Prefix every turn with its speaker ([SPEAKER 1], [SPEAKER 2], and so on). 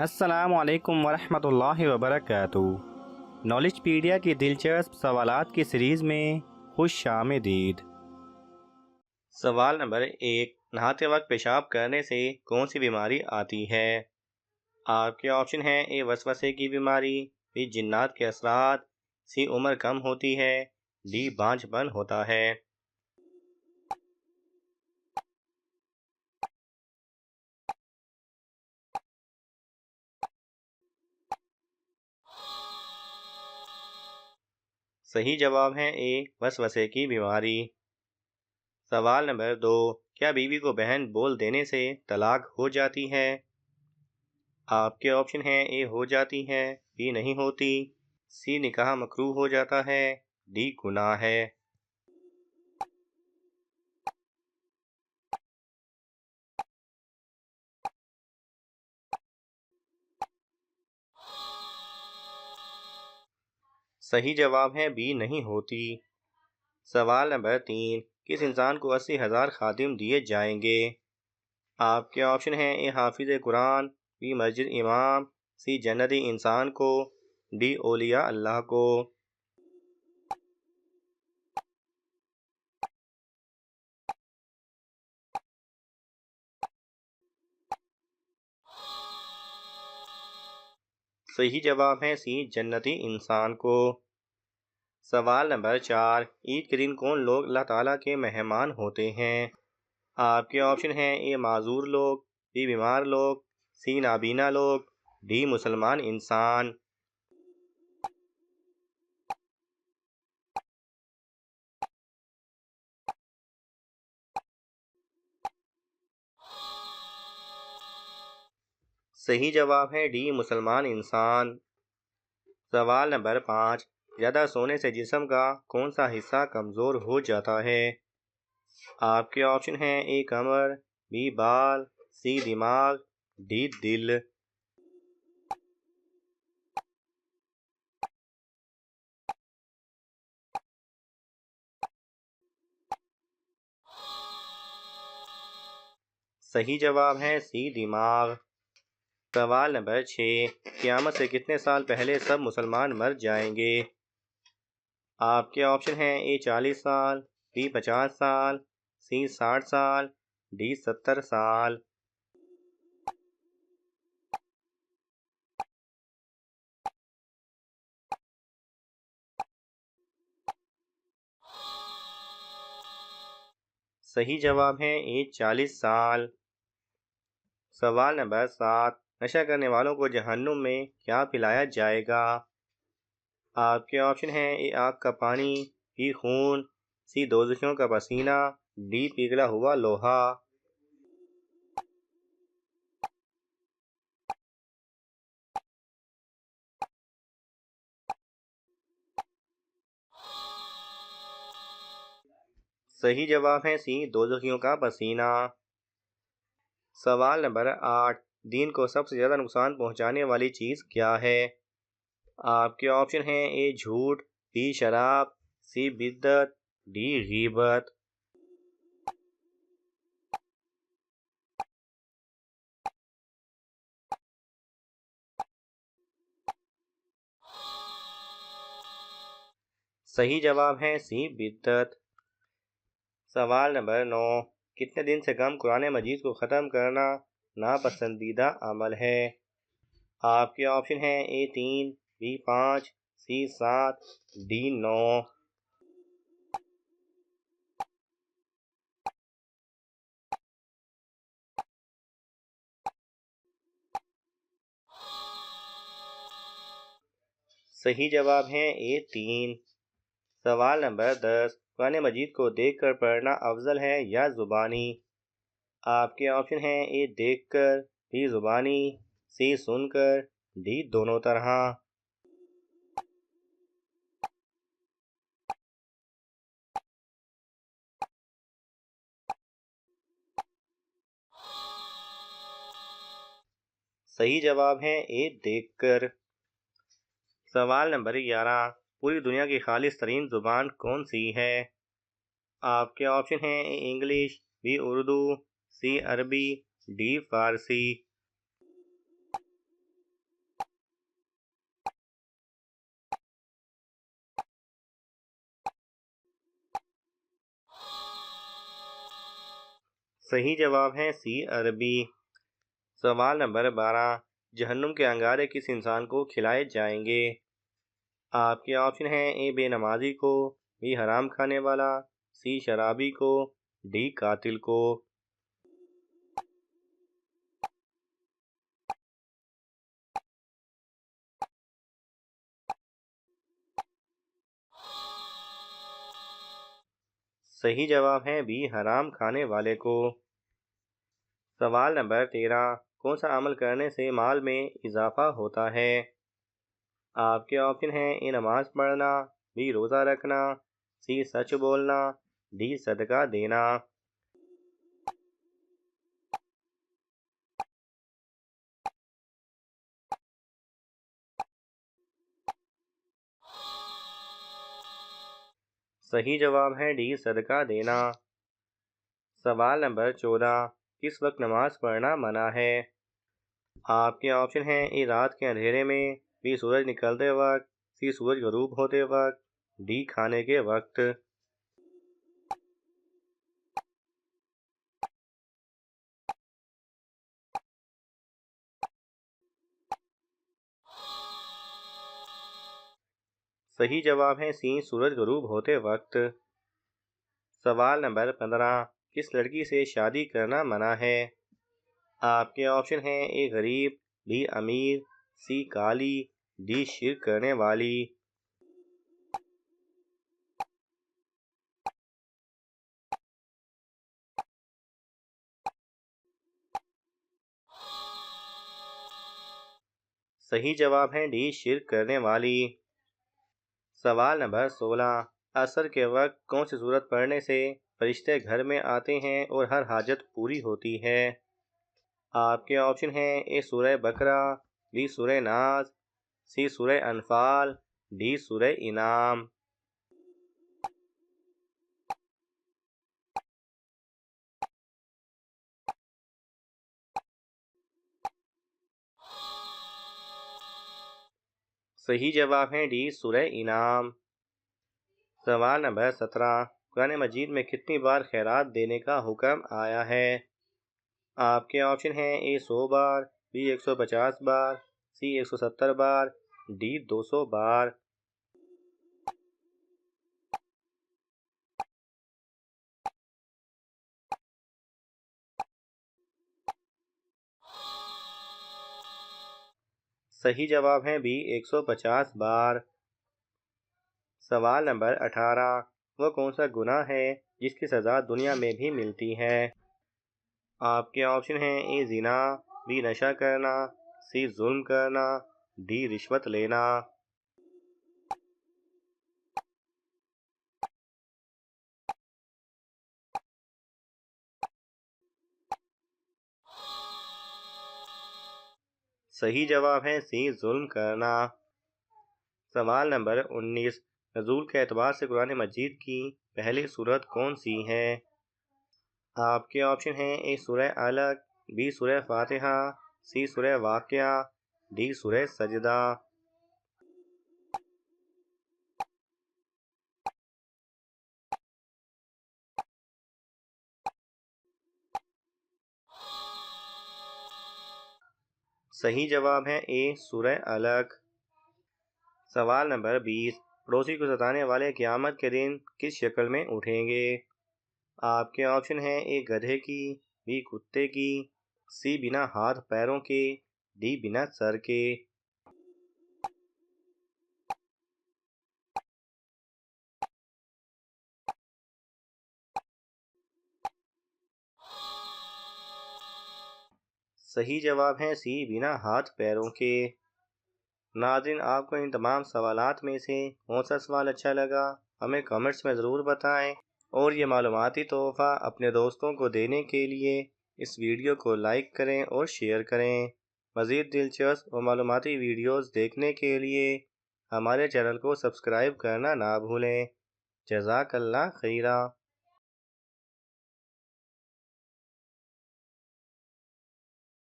[SPEAKER 1] अस्सलाम वालेकुम वरहमतुल्लाहि वबरकातुहू। नॉलेजपीडिया की दिलचस्प सवालात की सीरीज़ में खुश आमदीद। सवाल नंबर 1, नहाते वक्त पेशाब करने से कौन सी बीमारी आती है? आपके ऑप्शन हैं: ए वसवसे की बीमारी, बी जिन्नात के असरात, सी उम्र कम होती है, डी बांझपन होता है। सही जवाब है ए वसवसे की बीमारी। सवाल नंबर 2, क्या बीवी को बहन बोल देने से तलाक हो जाती है? आपके ऑप्शन हैं: ए हो जाती है, बी नहीं होती, सी निकाह मकरूह हो जाता है, डी गुनाह है। सही जवाब है बी नहीं होती। सवाल नंबर 3, किस इंसान को 80,000 खादिम दिए जाएंगे? आपके ऑप्शन हैं: ए हाफिज कुरान, बी मस्जिद इमाम, सी जन्नती इंसान को, डी औलिया अल्लाह को। सही जवाब है सी जन्नती इंसान को। सवाल नंबर 4, ईद के दिन कौन लोग अल्लाह ताला के मेहमान होते हैं? आपके ऑप्शन हैं: ए माजूर लोग, बी बीमार लोग, सी नाबीना लोग, डी मुसलमान इंसान। सही जवाब है डी मुसलमान इंसान। सवाल नंबर 5, ज़्यादा सोने से जिस्म का कौन सा हिस्सा कमज़ोर हो जाता है? आपके ऑप्शन हैं: ए कमर, बी बाल, सी दिमाग, डी दिल। सही जवाब है सी दिमाग। सवाल नंबर 6, क़यामत से कितने साल पहले सब मुसलमान मर जाएंगे? आपके ऑप्शन हैं: ए 40 साल, बी 50 साल, सी 60 साल, डी 70 साल। सही जवाब है ए 40 साल। सवाल नंबर 7, नशा करने वालों को जहन्नुम में क्या पिलाया जाएगा? आपके ऑप्शन हैं: ए आग का पानी, बी खून, सी दोज़खियों का पसीना, डी पिघला हुआ लोहा। सही जवाब है सी दोज़खियों का पसीना। सवाल नंबर 8, दीन को सबसे ज़्यादा नुकसान पहुंचाने वाली चीज़ क्या है? आपके ऑप्शन हैं: ए झूठ, बी शराब, सी बिद्दत, डी गीबत। सही जवाब है सी बिद्दत। सवाल नंबर 9, कितने दिन से कम कुरान मजीद को ख़त्म करना नापसंदीदा अमल है? आपके ऑप्शन हैं: ए 3, बी 5, सी 7, डी 9। सही जवाब है ए 3। सवाल नंबर 10, कुरान मजीद को देख कर पढ़ना अफजल है या ज़ुबानी? आपके ऑप्शन हैं: ए देख कर, बी ज़ुबानी, सी सुनकर, डी दोनों तरह। सही जवाब है ए देख कर। सवाल नंबर 11, पूरी दुनिया की खालिस तरीन ज़ुबान कौन सी है? आपके ऑप्शन हैं: ए इंग्लिश, बी उर्दू, सी अरबी, डी फारसी। सही जवाब है सी अरबी। सवाल नंबर 12, जहन्नुम के अंगारे किस इंसान को खिलाए जाएंगे? आपके ऑप्शन हैं ए बेनमाजी को, बी हराम खाने वाला, सी शराबी को, डी कातिल को। सही जवाब है बी हराम खाने वाले को। सवाल नंबर 13, कौन सा अमल करने से माल में इजाफा होता है? आपके ऑप्शन हैं ए नमाज पढ़ना, बी रोज़ा रखना, सी सच बोलना, डी सदका देना। सही जवाब है डी सदका देना। सवाल नंबर 14, किस वक्त नमाज पढ़ना मना है? आपके ऑप्शन हैं ए रात के अंधेरे में, बी सूरज निकलते वक्त, सी सूरज गरूब होते वक्त, डी खाने के वक्त। सही जवाब है सी सूरज गरूब होते वक्त। सवाल नंबर 15, किस लड़की से शादी करना मना है? आपके ऑप्शन हैं ए गरीब, बी अमीर, सी काली, डी शिर्क करने वाली। सही जवाब है डी शिर्क करने वाली। सवाल नंबर 16, असर के वक्त कौन सी सूरत पढ़ने से फरिश्ते घर में आते हैं और हर हाजत पूरी होती है? आपके ऑप्शन हैं ए सूरह बकरा, बी सूरह नाज, सी सूरह अनफाल, डी सूरह इनाम। सही जवाब है डी सूरह इनाम। सवाल नंबर 17, कुरान मजीद में कितनी बार खैरात देने का हुक्म आया है? आपके ऑप्शन हैं ए 100 बार, बी 150 बार, सी 170 बार, डी 200 बार। सही जवाब है बी 150 बार। सवाल नंबर 18, वह कौन सा गुनाह है जिसकी सज़ा दुनिया में भी मिलती है? आपके ऑप्शन हैं ए जिना, बी नशा करना, सी जुल्म करना, डी रिश्वत लेना। सही जवाब है सी जुल्म करना। सवाल नंबर 19, नज़ूल के एतबार से कुरान मजीद की पहली सूरत कौन सी है? आपके ऑप्शन हैं ए सूरह अलक, बी सूरह फातिहा, सी सूरह वाक़िया, डी सूरह सजदा। सही जवाब है ए सूरह अलक। सवाल नंबर 20, पड़ोसी को सताने वाले क़यामत के दिन किस शक्ल में उठेंगे? आपके ऑप्शन हैं ए गधे की, बी कुत्ते की, सी बिना हाथ पैरों के, डी बिना सर के। सही जवाब है सी बिना हाथ पैरों के। नाज़रीन, आपको इन तमाम सवालात में से कौन सा सवाल अच्छा लगा हमें कमेंट्स में ज़रूर बताएं, और ये मालूमाती तोहफ़ा अपने दोस्तों को देने के लिए इस वीडियो को लाइक करें और शेयर करें। मज़ीद दिलचस्प और मालूमाती वीडियोज़ देखने के लिए हमारे चैनल को सब्सक्राइब करना ना भूलें। जज़ाकल्लाह खैरा।